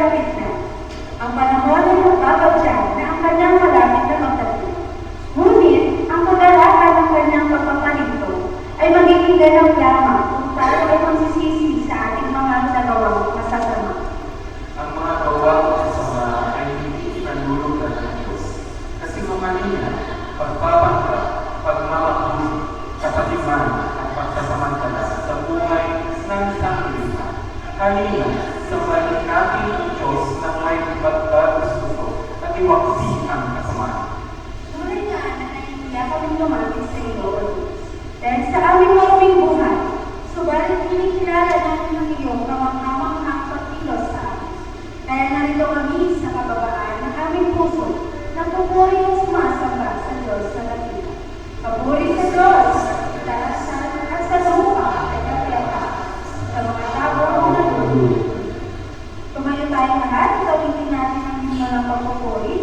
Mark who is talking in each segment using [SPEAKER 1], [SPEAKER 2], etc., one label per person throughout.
[SPEAKER 1] malapit na. Ang panahon ay magbabadya na ang kanyang malapit na magtatapos. Ngunit, ang pag-aaral ng kanyang pagpapahinto ay magiging ganap lamang kung tayo ay magsisisi sa ating mga nagawang masasama.
[SPEAKER 2] Ang mga gawang masasama ay hindi pinanlulugan ng Diyos. Kasi mamaniya, pagpapangka, pagmamakuli, kapatiman, at pagkasamantala sa buhay ng isang lipa. Kanina, sa balik natin ang Diyos na may pagkagusto at iwaksi ang kasamaan.
[SPEAKER 1] Tunay nga na nahihiya kaming lumapit sa iyo, O Diyos. Dahil sa aming maraming buhay, subalit kinikilala natin ang iyong kamanghamanghang pagkilos sa amin. Kaya narito kami sa kababaan ng aming puso na pupuri at sumasamba sa Diyos sa dakila. Papuri sa Diyos, taasan at sa lupa ay kapayapa sa mga tao na lulunod. Tumayo tayong lahat, gawin natin ang himno ng pagpupuri.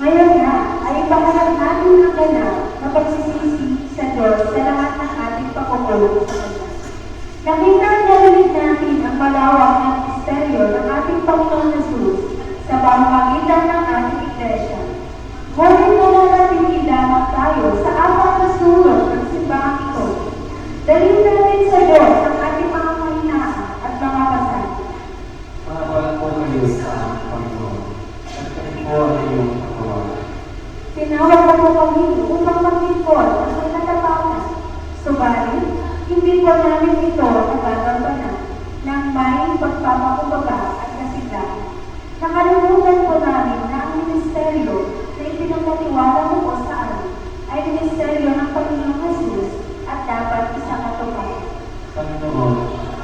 [SPEAKER 1] Ngayon na, ay ipaharap natin ng ganap na pagsisisi sa Diyos sa lahat ng ating pagkukulong sa Kanya. Nakita at narinig natin ang malawak ng misteryo ng ating Panginoon Jesus sa pamamagitan ng ating Iglesia. Ngunit nananatili lamang tayo sa apat na sulok ng simbahang ito. Dalhin natin sa Diyos ang ating mga kahinaan at mga pasal.
[SPEAKER 2] Mahal po kayo sa aming Panginoon, at kami po ay iyong pagkawalan.
[SPEAKER 1] Tinawag mo kami upang maglingkod ang kinatapatan. Subalit, hindi po namin ito nagagampanan ng may pagpapakumbaba at kasigahan. Nakalimutan po namin na ang ministeryo na ipinagkatiwala mo po sa amin ay ministeryo ng Panginoong Jesus at dapat isakatuparan.
[SPEAKER 2] Panginoon,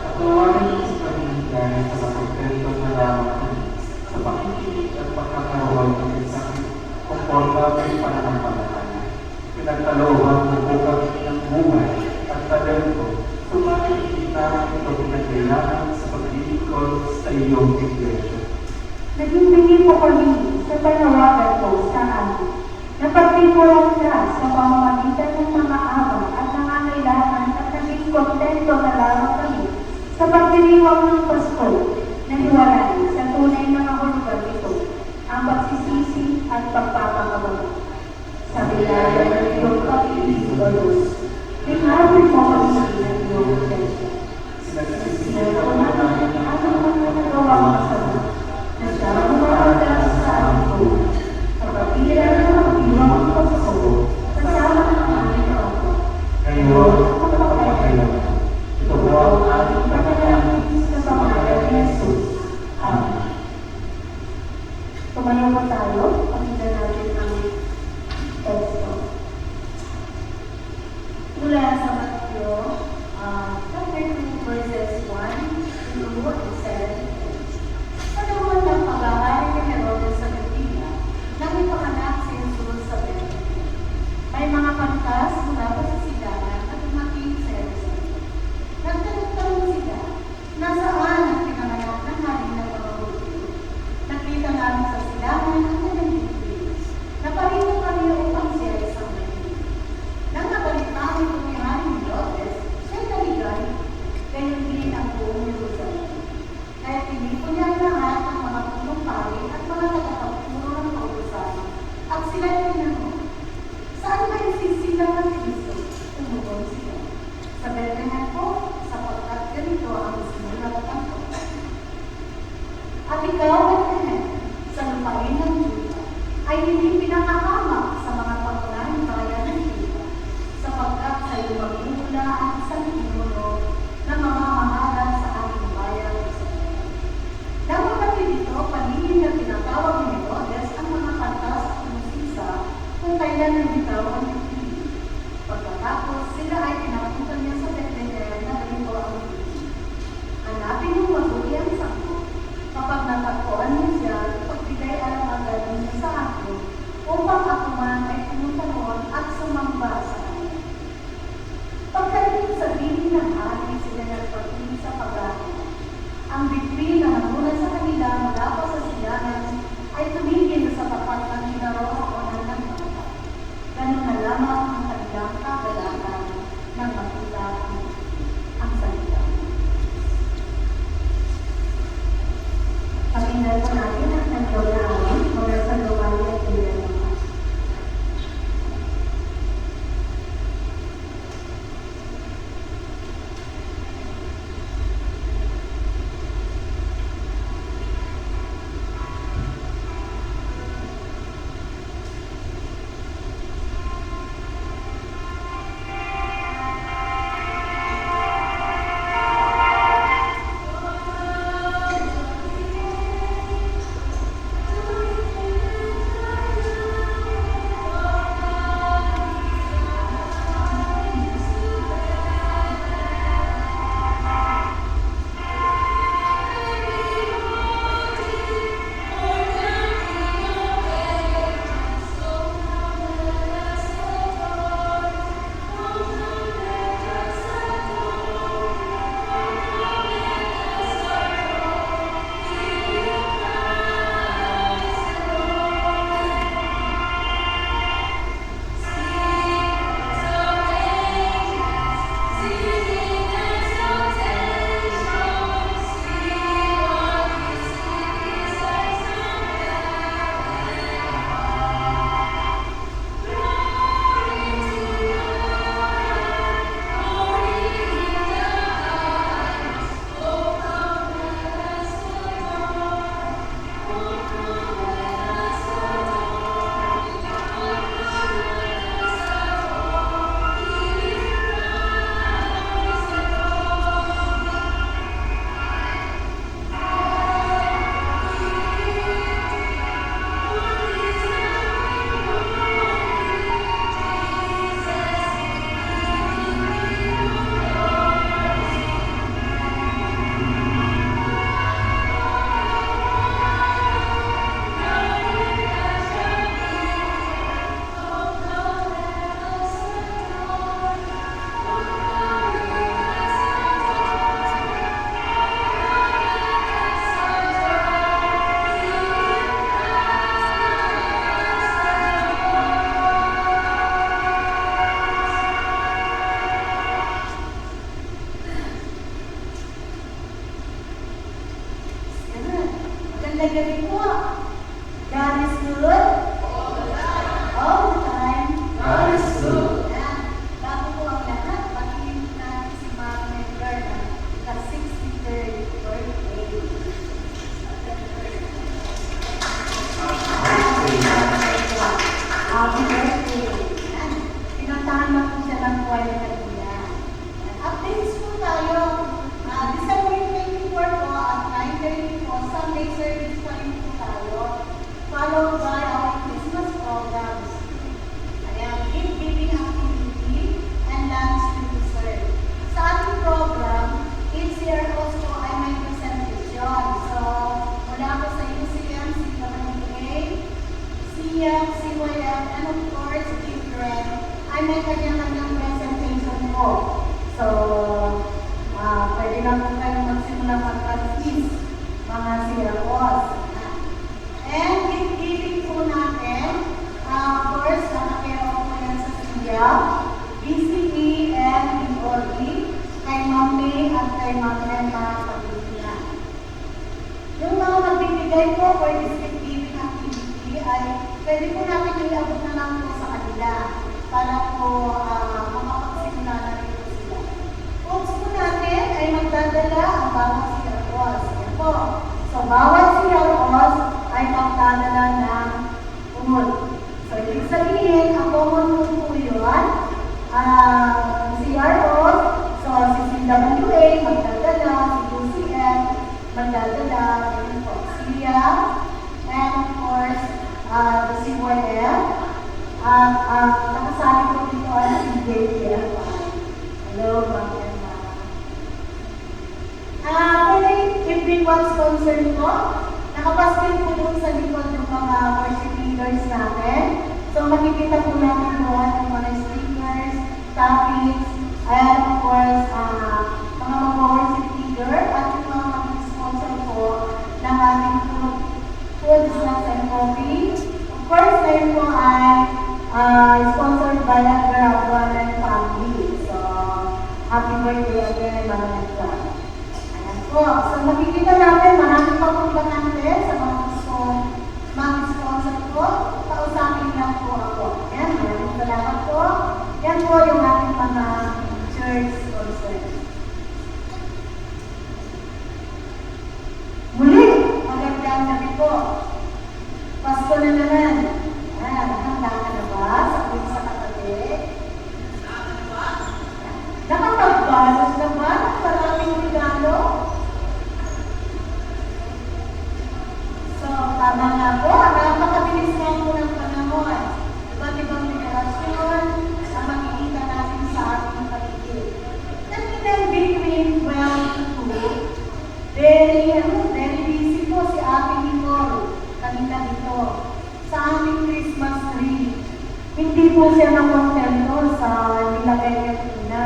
[SPEAKER 2] patawarin niyo sa kami dahil sa pagpapento na lamang kami sa pakikinig at pagkakaroon ng isang komportable pananampalataya. Pinagkalooban mo po kami ng buhay at talento, sumalit hindi namin ito pinagkailangan sa paglilingkod sa iyong Iglesia.
[SPEAKER 1] Naging bigay po kami sa panawagan po sa amin. Napagtipulan ka sa pamamagitan ng mga awa at nangangailangan at naging kontento na lamang kami sa pagdiriwang ng Pasko na hiwalay sa tunay na kahulugan ito, ang pagsisisi at pagpapakababa. Sa bilaya ng iyong pag-ibig, O Mula sa Matthew, chapter 2, verses 1 to 7. Sa naman ng pag-aari ni Herodes sa Galilea, nang ipanganak si Jesus sa Bethlehem. May mga pantas mula pa sa silangan at dumating sa Jerusalem. Nagtanong sila, nasaan ang pinanganak ng hari ng mga Hudyo? Nakita namin sa silangan ang kanyang bibig. Naparito kami upang siya isang Galilea. Nang nabalitaan ito ni Haring Herodes, siya'y naligay, gayon din ang buong Jerusalem. Kaya tinipon niya ang lahat ng mga punong pari at mga tagapagturo ng kautusan, at sila'y tinanong, saan ba isisilang ang Kristo? Tumugon sila. Sa Bethlehem po, sapagkat ganito ang isinulat ng propeta. At ikaw, Bethlehem, sa lupain ng Juda, ay hindi pinakahamak sa mga pangunahing bayan ng Juda, sapagkat sa iyo magmumula ang isang pinuno na mamamahalan sa aking bayan ng Israel. Nang makatid ito, paningin na tinatawag ni Herodes ang mga pantas at musisa kung kailan nabitaw ang bibig. Pagkatapos, sila ay pinapunta niya sa Bethlehem na ganito ang bibig. Hanapin yung mabuti ang sakto. Kapag natagpuan niyo siya, ipagbigay alam agad niyo sa akin upang ako man ay pumunta noon at sumamba sa kanya. Pagdating sa bini ng hari, sila nagpatuloy sa pag-aaral. Ang bituin na namula sa kanila mula pa sa silangan ay tumigil sa tapat ng kinaroroonan ng bata. Ganun na lamang ang kanilang kagalakan ng makita ang salita. Pakinggan po natin ang nagdaw na awit mula sa Luwali at Ilan. Gabi po. God is good. All the time.
[SPEAKER 2] God is good.
[SPEAKER 1] Yan. Bago po ang lahat, pag-ibig natin si Ma'am Medgar na ka-63rd birthday. Happy birthday. Yan. Pinuntahan mo po siya ng buhay na kanina. Updates po tayo. December 24 po at 9:30 po, Sunday service pa rin po
[SPEAKER 3] pwede po natin iabot na lang po sa kanila para po makapagsimula na rin po sila. Foods po natin ay magdadala ang bawat CROs. Yan po. So, bawat CROs ay magdadala ng food. So, ibig sabihin, ang common food po yun, CROs, so si CWA, magdadala, si UCM, magdadala, yun po, SIA, and of course, the CYF, nakasali po dito ay si JPF. Hello, ma'am and ma'am. Pwede everyone sponsor po. Nakapaskin po doon sa likod ng mga worship leaders natin. So makikita po natin doon yung mga stickers, topics, and of course, mga mag-worship leader at yung mga mag-sponsor po ng ating food, snacks, and coffee. Of course, ngayon po ay sponsored by Agrawal and family. So, happy birthday again, Mama Nagda. Ayan po. So, makikita natin, marami pa pong bakante sa mga gusto mag-sponsor po. Kausapin lang po ako. Ayan, maraming salamat po. Yan po yung ating mga church sponsor. Muli, magandang gabi po. Pasko na naman. Handa ka na ba? Sabi sa katabi. Nakapagbalos na ba? Maraming regalo? So, tama nga po. Napakabilis nga po ng panahon. Iba't ibang relasyon ang makikita natin sa ating paligid. Kanina between 12 to 2, very busy po si Ate Nicole. Kanina dito. Sa aming Christmas tree. Hindi po siya makontento sa nilagay niya kanina.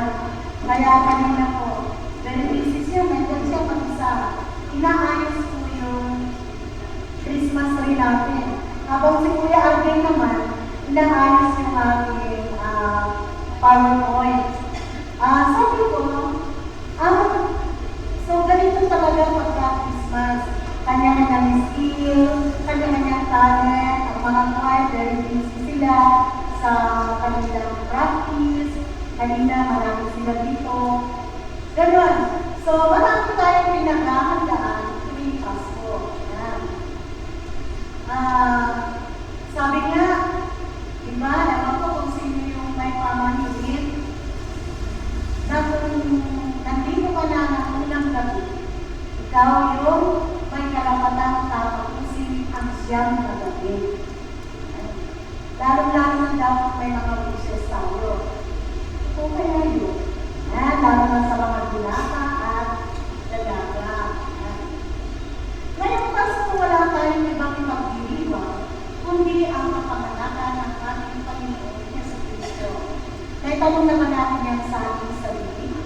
[SPEAKER 3] Kaya kanina po, very busy siya, nandiyan siya mag-isa. Inaayos po yung Christmas tree natin. Habang si Kuya Arvin naman, inaayos yung aking PowerPoint. Sabi ko, so ganito talaga pagka-Christmas. Kanya-kanyang skill, kanya-kanyang talent, ang mga choir, very busy sila sa kanilang practice, kanina marami sila dito. Ganon. So, marami tayong pinaghahandaan tuwing Pasko. Yan. Sabi nga, diba, naman ko kung sino yung may pamahigit, na kung nandito ka na ng unang gabi, ikaw yung may karapatang tapusin ang siyang na gabi. Lalo-lalo na dapat may mga wishes tayo. So, kaya yun. Lalo na sa mga dilata at dalaga. Ngayong Pasko, wala tayong ibang ipagdiriwang, kundi ang kapanganakan ng ating Panginoon Jesucristo. Naitanong naman natin yan sa ating sarili,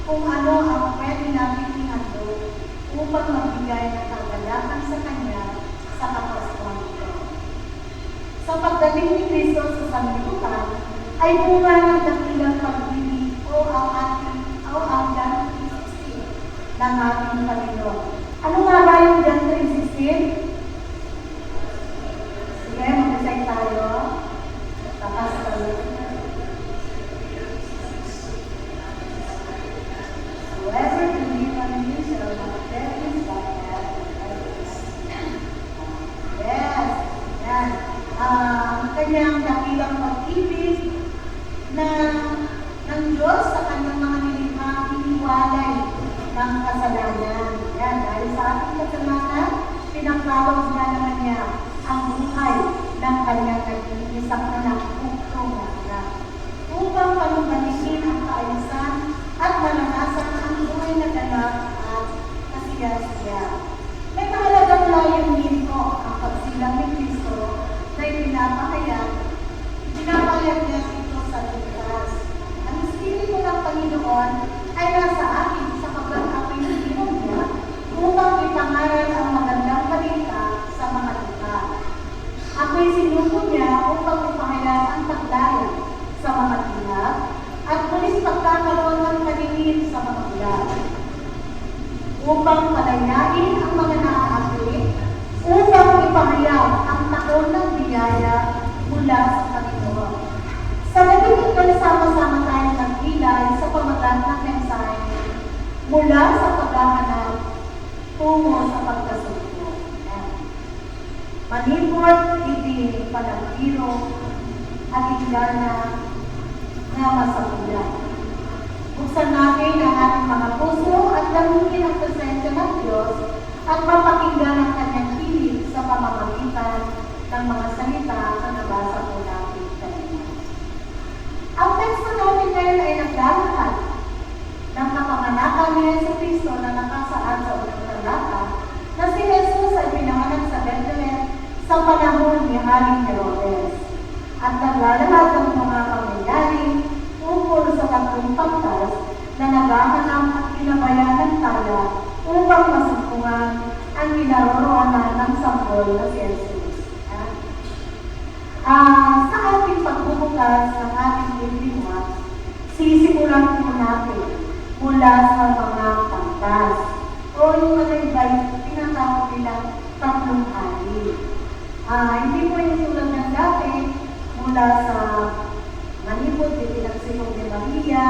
[SPEAKER 3] kung ano ang pwede natin ihandog upang magbigay ng kagalakan sa Kanya sa kapaskuhan ito. Sa pagdating ni Kristo sa sanlibutan, ay bunga ng dakilang pag-ibig o ang John 3:16 ng ating Panginoon. Ano nga ba yung John 3:16? Sige, mag-decide tayo. Takas tayo. Whoever believes on me shall not perish but have everlasting life. Yes, yan. Kanyang dakilang pag-ibig na ng Diyos sa kanyang mga nilikhang iniwalay ng kasalanan. Yan, dahil sa ating kasalanan, pinagkawag na naman niya ang buhay ng kanyang nag-iisang anak, puktong anak, upang panumbalikin ang kaayusan at malanasan ang buhay na ganap at kasiya-siya. May mahalagang layunin ko ang pagsilang ni Kristo na pinapahayag niya dito sa lugar. Ang Espiritu ng Panginoon ay nasa akin sapagkat ako'y hininom niya upang ipangaral ang magandang balita sa mga lugar. Ako'y sinuko niya upang ipahayag ang pagdaya sa mga dilag at muling pagkakaroon ng paningin sa mga bulag. Upang palayain ang mga naaapi, upang ipahayag ang taon ng biyaya mula sa Panginoon. Sa gabing ito'y sama-sama tayong nagkilay sa pamagat ng mensahe mula sa paghahanap tungo sa pagkasundo. Manipot, ibig, panagbiro, at ingana na masakulan. Buksan natin ang ating mga puso at lamunin ang presensya ng Diyos at mapakinggan ang kanyang hilig sa pamamagitan ng mga salita na nabasa po natin kanina. Ang teksto natin ngayon ay naglalakad ng kapanganakan ni Jesucristo na nakasaad sa unang talata na si Jesus ay pinanganak sa Bethlehem sa panahon ni Haring Herodes at naglalakad ng mga pangyayari tungkol sa tatlong pagtas na naghahanap at pinabayaan ng tala upang masumpungan ang kinaroroonan ng sanggol na si Jesus. Sa ating pagbubukas ng ating bibliya, sisimulan po natin mula sa mga pagtas o yung malaybay tinatawag nilang tatlong hari. Hindi po yung tulad ng dati mula sa Manipod, pinagsimog ni Maria,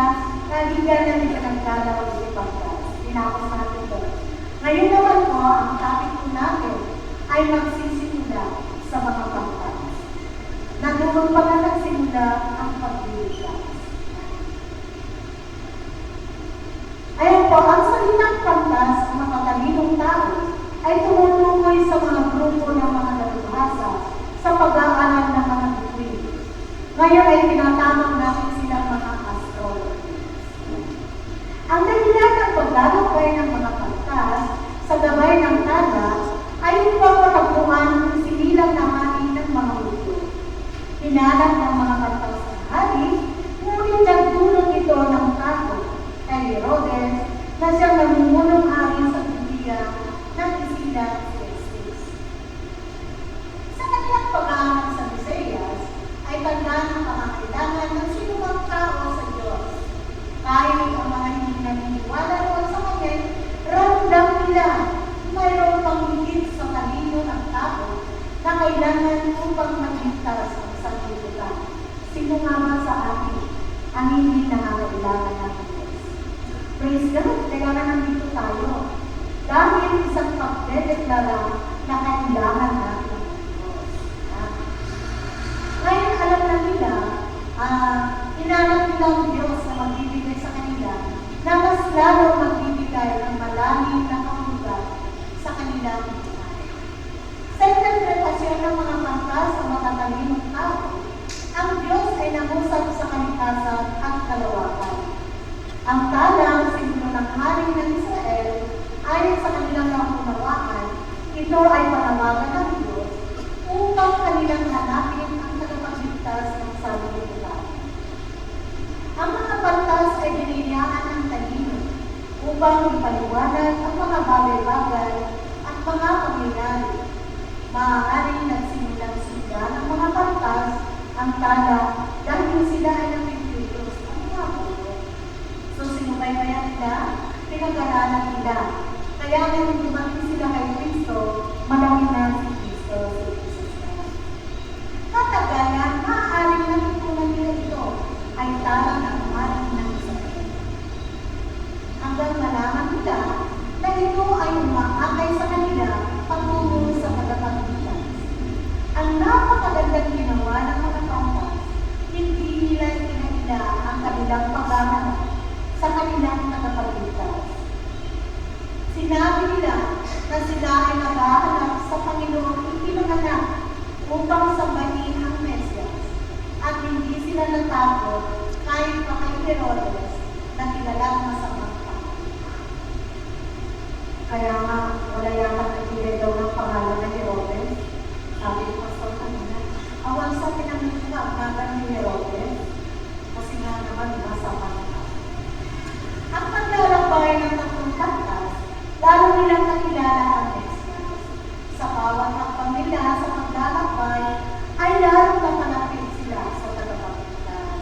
[SPEAKER 3] kaligan na ni Pinagkalaw si Pagkas. Tinapos natin doon. Ngayon naman po, ang topic po natin ay magsisimula sa mga pagkas. Nandun pa na nagsimula ang pagbibigay. Ayan po, ang salitang pagkas, ang matatalinong tao, ay tumutukoy sa mga grupo ng mga nalubhasa sa pag-aaral ng mga bituin. Ngayon ay tinatawag natin silang mga astrologers. Ang dahilan ng paglalakbay ng mga pagkas sa gabay ng tala ay upang matagpuan ang sinilang na hari ng mga mundo. Hinanap ng mga pagkas ng hari, ngunit nagdulot ito ng takot kay Herodes na siyang namumunong hari sa Judea ng isilang si Jesus. Sa kanilang pag-aaral sa Mesiyas, ay tandaan ang pangangailangan ng sinumang tao sa Diyos. Kahit ang mga hindi naniniwala roon sa Kanya, ramdam nila mayroon pang higit sa talino ng tao na kailangan upang magligtas ang sanlibutan. Sino nga ba sa atin ang hindi nangangailangan ng Diyos? Praise God! Kailangan nandito tayo. Dahil isang pagdedeklara na kailangan natin ng Diyos. Ngayon, alam na nila, hinanap nila ang Diyos na magbibigay sa kanila na mas lalo magbibigay ng malalim na kahulugan sa kanilang buhay. Sa interpretasyon ng mga pangkas sa matatalinong tao, ang Diyos ay nangusap sa kalikasan at kalawakan. Ang talang simbolo ng hari ng Israel ayon sa kanilang naunawakan, ito ay panawagan ng Diyos upang kanilang hanapin ang tagapagligtas ng sanlibutan. Ang mga pantas ay biniyaan ng talino upang ipaliwanag ang mga bagay-bagay at mga pangyayari. Maaaring nagsimulang sila ng mga pantas ang tala dahil sila ay napipilitos ang mga bulo. So sinubaybayan nila, pinag-aralan nila. Kaya nung dumating sila kay Kristo, malaki na si Kristo, si Jesus Christ. Katagalan, maaaring natutunan nila ito ay tala ng maring ng Israel. Hanggang malaman nila na ito ay umaakay sa kanila patungo sa tagapagligtas. Ang napakagandang ginawa ng mga pangkas, hindi nila itinagila ang kanilang paghahanap sa kanilang tagapagligtas. Sinabi nila na sila ay naghahanap sa Panginoong ipinanganak upang sambahin ang Mesyas at hindi sila natakot kahit pa kay Herodes na kilalang masamang tao. Kaya nga, wala yata nagbigay daw ng pangalan na Herodes. Sabi ko sa kanina, awal sa pinamituwag na ni Herodes kasi nga naman masamang tao. Ang paglalakbay ng tatlong pagkas, lalo nilang nakilala ang Mesyas. Sa bawat hakbang nila sa paglalakbay, ay lalo napalapit sila sa tagapagligtas.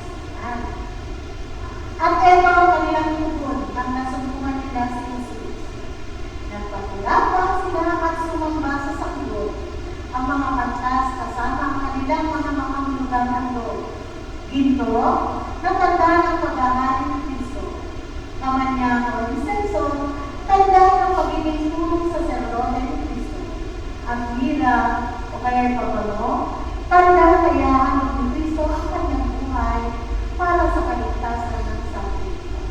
[SPEAKER 3] At eto ang kanilang tugon nang nasumpungan nila si Jesus. Nagpatulapa sila at sumamba sa sanggol ang mga pantas hanggang handog. Ginto, na tanda ng pag-aari ni Kristo. Kamanyahan o insenso, tanda ng pagiging tulong sa sacerdote ni Kristo. Ang mira o kaya papalo, tanda kaya ni Kristo ang kanyang buhay para sa kaligtasan ng sanlibutan.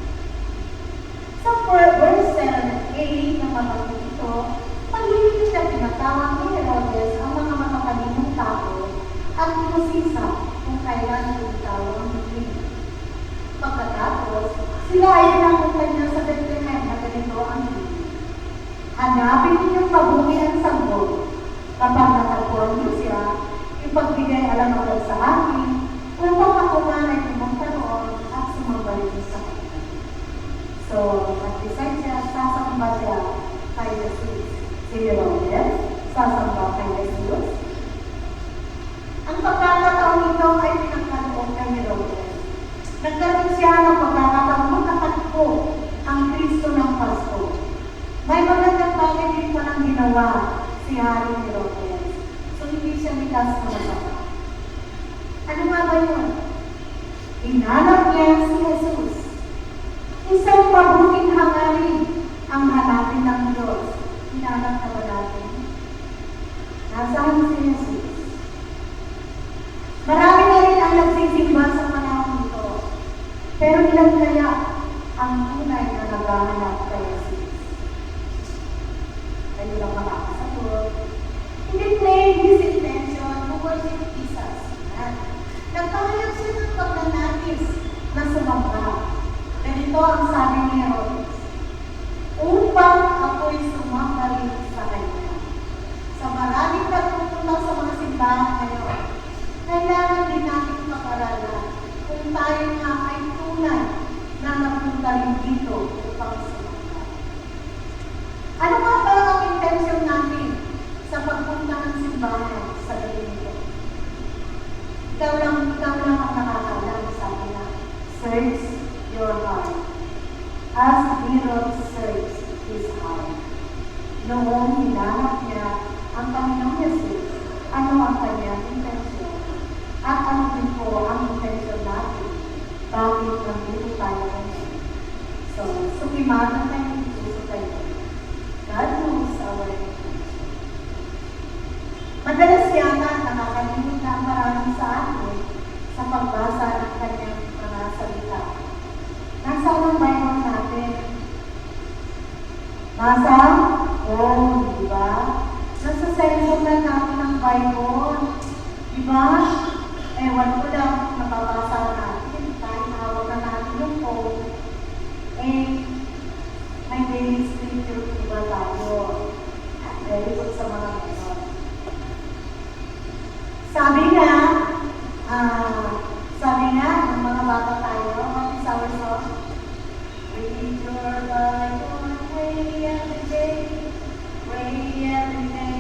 [SPEAKER 3] Sa verse 7-8 na mabanggit ito, pag-ibig na tinatawag ni Herodes ang mga matatalinong tao at inosisa kung kailan itaw ang bibig. Pagkatapos, sila ay nakutan niya sa Bethlehem na ganito ang bibig. Hanapin ninyong mabuti ang sanggol. Kapag natagpuan niyo siya, ipagbigay alam agad sa akin upang ako man ay pumunta roon at sumambalik sa kanya. So, nag-decide siya, sasamba siya kay Jesus. Si Herodes, sasamba kay Jesus. Ang pagkakataon nito ay pinagkaloob kay Herodes. Nagkaroon siya ng pagkakataon makatagpo ang Kristo ng Pasko. May magandang bagay din palang ginawa si Haring Herodes. So, hindi siya likas na masama. Ano nga ba yun? Hinanap niya si Jesus. Isang mabuting hangarin ang hanapin ng Diyos. Hinanap na ba natin? Nasaan si Jesus? Marami na rin ang nagsisimba sa panahon nito. Pero ilan kaya ang tunay na naghahanap kay Jesus? Kayo lang makakasagot. Hindi playing his intention to worship Jesus. Nagpahayag siya ng pagnanais na sumamba. Ganito ang sabi ni Herodes, upang ako'y sumamba rin sa kanya. Sa maraming nagpupunta sa mga simbahan ngayon, kailangan din natin pag-aralan kung tayo nga ay tunay na napunta rin dito upang sumamba. Ano nga ba ang intensyon natin sa pagpunta ng simbahan sa gabi nito? Ikaw lang ang nakakaalam sa akin na search your heart. As Herod searched his heart. Noong hinanap niya ang Panginoong Jesus, ano ang kanyang intensyon? At ano din po ang intensyon natin? Bakit nandito tayo ngayon? So, sumimana tayo ng Diyos tayo. God knows our intention. Madalas yata nakakalimutan ang marami sa atin sa pagbasa ng kanyang mga salita. Nasaan ang Bible natin? Nasa? Oh, di ba? Nasa cellphone na natin ang Bible. Di ba? Ewan ko lang, nababasa natin. Kahit hawak na natin yung phone. May daily scripture di ba tayo? Very good sa mga ganon. Sabi nga, ng mga bata tayo, what is our song? Read your Bible, pray every day, pray every day,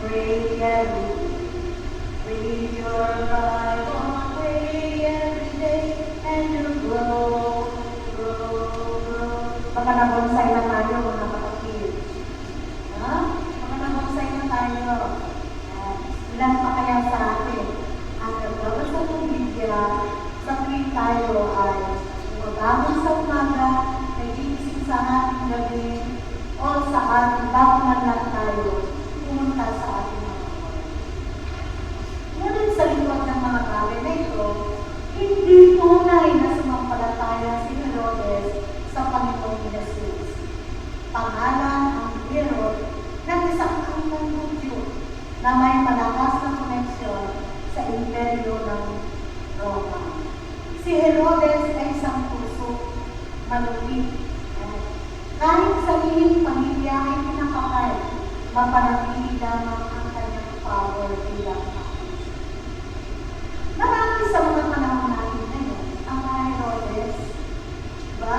[SPEAKER 3] pray every day. Read your Bible, pray every day, and you'll grow, grow, grow. Baka nabonsay na tayo, mga kapatid. Ha? Baka nabonsay na tayo. Ilan pa kaya sa atin? Ang nagbabasa ng Biblia, sa tuwing tayo ay umabangon sa umaga, nag-iisip sa ating gabi, o sa ating bago man lang tayo, pumunta sa ating mga buhay. Ngunit sa likod ng mga bagay na ito, hindi tunay na sumampalataya si Herodes sa Panginoong Jesus. Pangalan ang Herod ng isang angkang Hudyo na may malakas na koneksyon sa imperyo ng Roma. Si Herodes ay isang puso, malupit. Kahit sariling pamilya ay pinakapay, mapanatili lamang ang kanyang power bilang hakim. Marami sa mga panahon natin ngayon, ang mga Herodes, ba?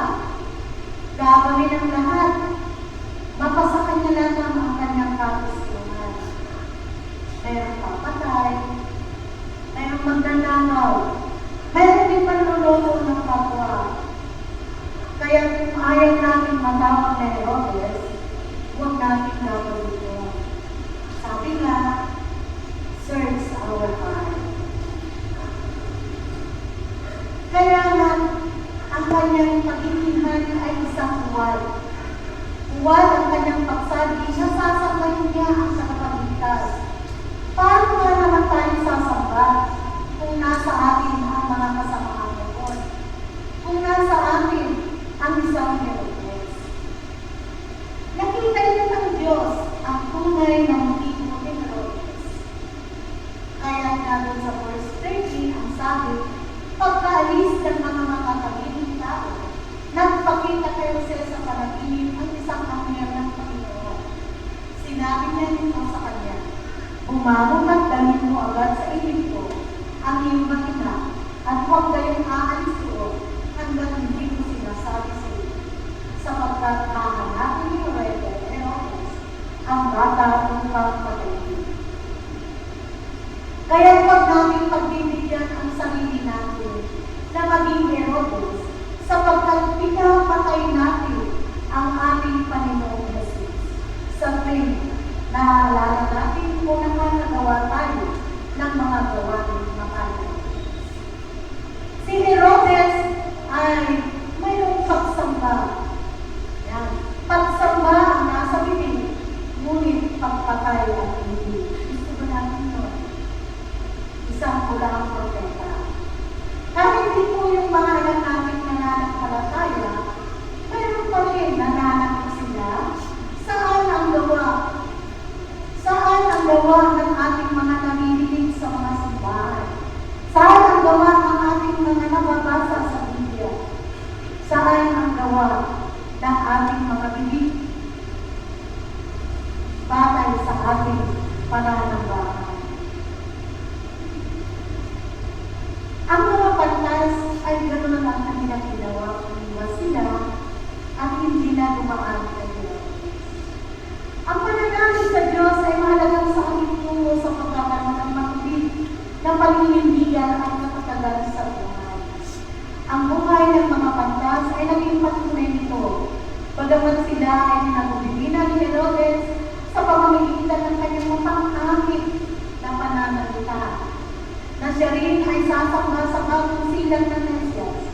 [SPEAKER 3] Gagawin ang lahat. Mapasakan niya lamang ang kanyang kagustuhan. Mayroong papatay, mayroong magnanakaw, mayroong din panluloko ng kapwa. Kaya kung ayaw natin matawag na Herodes, huwag natin gagawin ito. Sabi nga, search our heart. kanyang pagsabi na sasambahin niya ang tagapagligtas. Paano nga naman tayo sasamba kung nasa atin ang mga kasamaan noon? Kung nasa atin ang isang Herodes? Nakita niya ng Diyos ang tunay na motibo ni Herodes. Kaya nga doon sa verse 13, ang sabi, pagkaalis ng mga makakabiling tao, nagpakita kay Jose sa panaginip ang isang anghel ng Panginoon. Sinabi niya nito sa kanya, bumangon at dalhin mo agad sa Ehipto ang iyong mga ina at huwag kayong aalis doon hanggang hindi ko sinasabi sa iyo, sapagkat hahanapin ni Herodes ang bata upang patayin. Kaya huwag namin pagbibigyan ang sarili natin na maging Herodes, sapagkat pinapatay natin ang ating Panginoong Jesus. Sa tuwing naalala natin kung nakakagawa tayo ng mga gawain makalat. Si Herodes ay mayroong pagsamba. Yan. Pagsamba ang nasa bibig, ngunit pagpatay ang hindi. Gusto ba natin yun? Isang pulang propeta. Kahit hindi po yung mga anak natin nananampalataya, mayroon pa rin nananampalataya sila. Saan ang gawa? Saan ang gawa ng ating mga namimilig sa mga simbahan? Saan ang gawa ng ating mga nababasa sa Biblia? Saan ang gawa ng ating mga bibig? Batay sa ating pananambahan. Ang mga pantas ay ganoon ang kanilang ginawa kung iwas sila at hindi na dumaan kay Diyos. Ang pananalig sa Diyos ay mahalagang sa ating tungo sa pagkakaroon ng matubig na paninindigan at nakatagal sa buhay. Ang buhay ng mga pantas ay naging patunay nito, bagamat sila ay nagubibina ni Herodes sa pamamagitan ng kanyang mapang-akit na pananalita, na siya rin ay sasamba sa bagong silang ng Mesyas.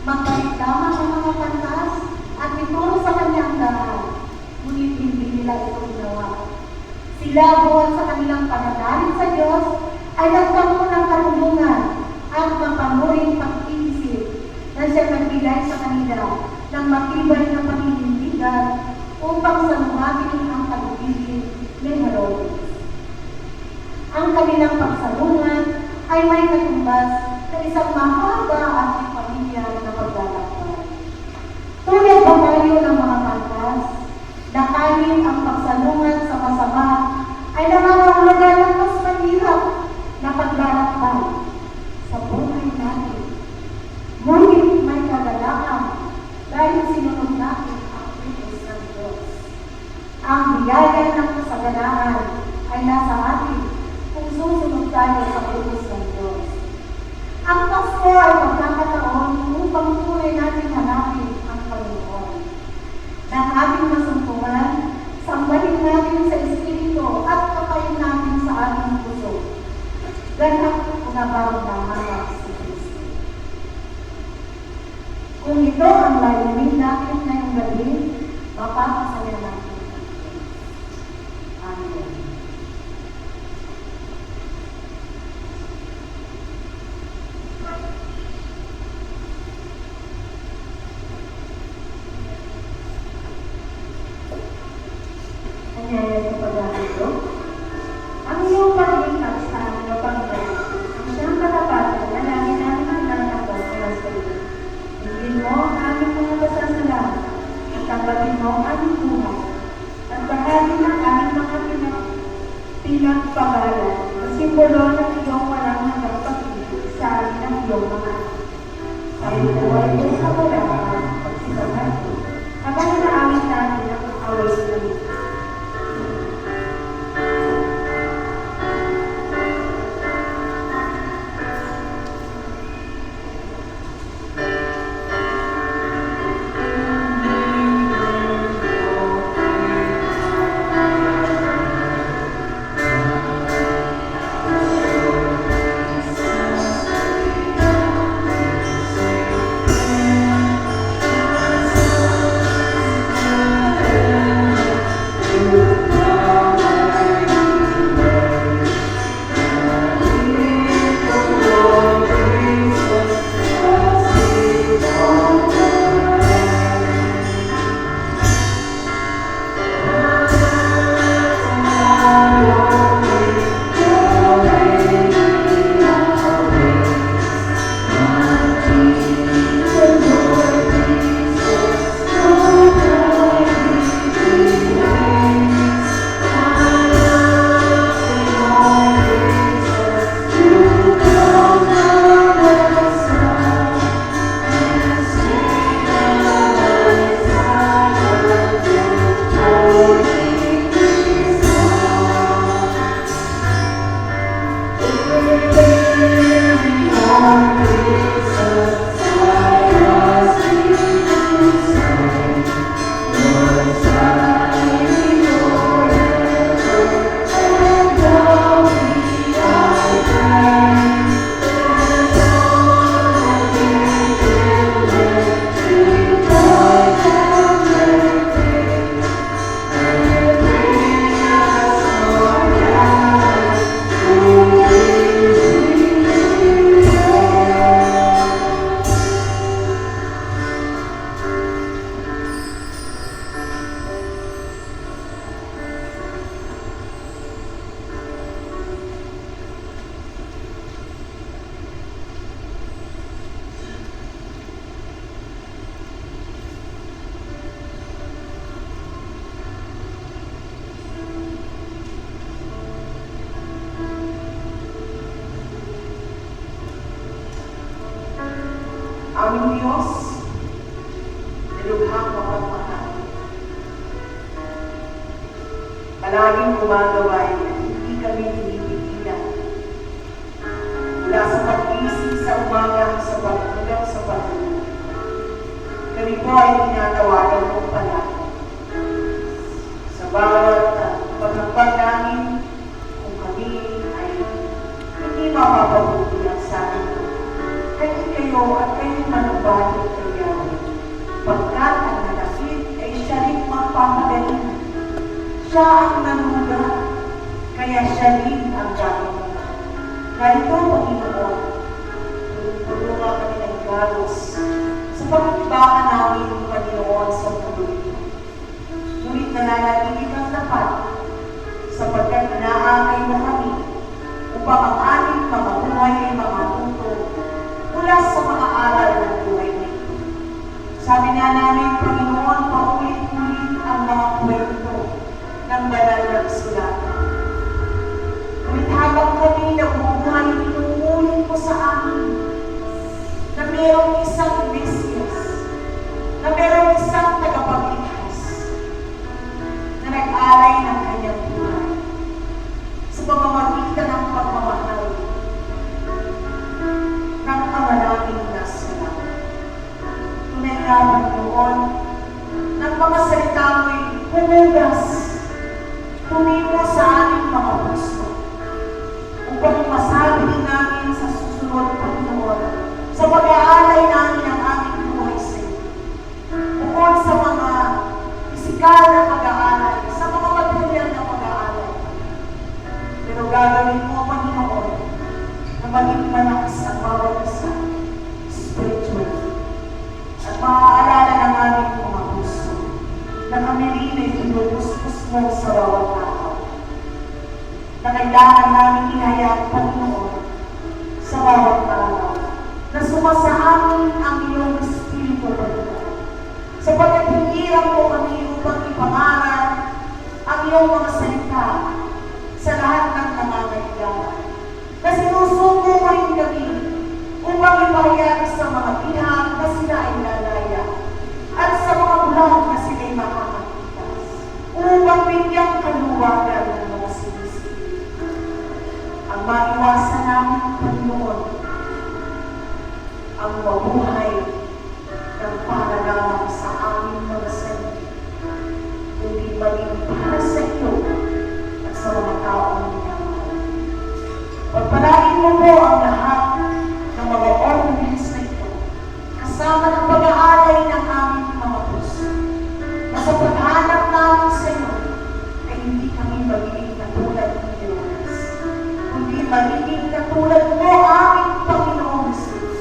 [SPEAKER 3] Magpalit lamang ang mga pantas at ituro sa kanyang daan, ngunit hindi nila ito ginawa. Sila buwan sa kanilang pananalig sa Diyos ay nagkaroon ng karunungan at mapanuring pag-iisip na siya nagbigay sa kanila ng matibay na paninindigan upang saluhatin ang pag-ibig ni Herodes. Ang kanilang pagsalungan ay may katumbas na isang mahaba at pamilya na paglalakbay. Tulad ba tayo ng mga pantas na kahit ang pagsalungan sa masama ay nangangahulugan ng mas mahirap na paglalakbay sa buhay natin. Ngunit may kagalakan dahil sinunod natin ang utos ng Diyos. Ang biyaya ng kasaganahan ay nasa atin kung susunod tayo sa utos ng Diyos. Ang Pasko ay pagkakataon upang tunay natin hanapin ang Panginoon. Nang ating masumpungan, sambahin natin sa Espiritu at kapayin natin sa ating puso. Ganap unabaw na hanap si Kristo. Kung ito ang layunin natin ngayong gabi, mapapasaya natin. Amen. Kanyaya sa pag-aato, ang iyong pag-ikat sa aming Panginoon, ang siyang katapatan na lagi namin naglalakot mula sa iyo. Hingin mo ang aming mga pasasalamat at tanggapin mo ang aming buhay at bahagi ng aming mga pinagpagalan na simbolo ng iyong walang hanggang pag-ibig sa amin ng iyong mga anak. Tayo po ay Diyos sa kalaman at sinagato, habang naawit natin ang away sa iyo. Diyos, nilughang mapagmahal. Palaging gumagaway at hindi kami pinipigilan. Mula sa pag-isip sa umaga sa pagkulang sa pagkulang. Kami po ay tinatawagan po pala. Sa bawat pagkakpag namin, kung kami ay hindi mapapabuti ang sa amin. Kayo kayo at kayo manubali kay Yahweh. Pagkat ang nalakit ay siya rin magpapagaling. Siya ang nanuga, kaya siya rin ang gagawin. Narito, Panginoon, tulungan kami ng galos sa pagkibakan namin, Panginoon, sa mundo ito. Ngunit nananatili kang tapat sapagkat inaakay mo kami upang ang aming mga buhay ay makaputo mula sa mga aral ng buhay na ito. Sabi nga namin, Panginoon, paulit-ulit ang mga kwento ng banal na kasulatan. Ngunit habang kami nabubuhay, inuulit mo sa amin na mayroong isang Mesiyas, na mayroong isang tagapagligtas na nag-alay ng kanyang buhay sa pamamagitan ng pagmamahal ng Ama naming nasa langit. Tunay nga, Panginoon, ng mga salita mo'y humugas, tumimo sa aming mga puso, upang masabi din namin sa susunod, Panginoon, sa pag-aalay namin ang aming buhay sa iyo. Bukod sa mga pisikal na pag-aalay, sa mga material na pag-aalay. Pero gagawin mo, Panginoon, na maging malakas ang bawat isa, spiritually. At maaalala ng aming mga puso, na kami rin ay pinupuspos mo sa bawat araw. Na kailangan namin ihayag, Panginoon, sa bawat araw, na sumasaamin ang iyong Espiritu, Panginoon. Sapagkat hinirang mo kami upang ipangaral ang iyong mga salita sa lahat ng nangangailangan. Na sinusuko mo rin kami upang ipahayag sa mga bihag na sila ay lalaya at sa mga bulag na sila ay makakakitas upang bigyang kaluwagan ng mga sinisili. Ang maiwasan namin, Panginoon, ang mabuhay ng para lamang sa aming mga sarili, kundi maging para sa iyo at sa mga taong minamahal. Pagpalain mo po ang lahat ng mga ordinance na ito, kasama ng pag-aalay ng aming mga puso, na sa paghanap namin sa iyo ay hindi kami magiging katulad ni Diyos, kundi magiging katulad mo, aming Panginoon Jesus.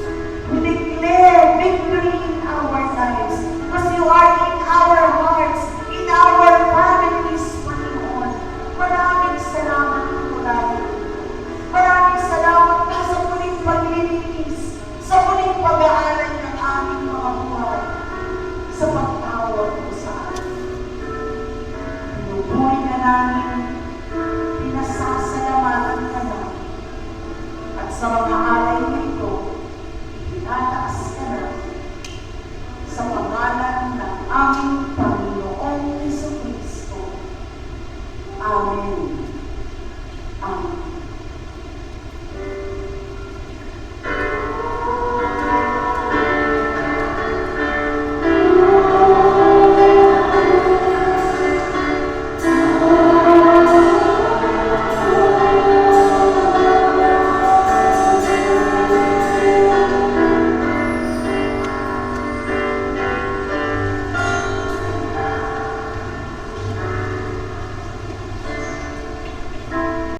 [SPEAKER 3] We declare victory in our lives because you are in our hearts, in our families, Panginoon. Maraming salamat po namin. Maraming salamat po sa muling paglilinis, sa muling pag-aalay ng aming mga buhay, sa pagtawag mo sa amin. Pinupuri ka namin, pinasasalamatan ka namin, at sa mga alay na ito, tinataas ka namin sa pangalan ng aming Panginoong Jesucristo. Amen.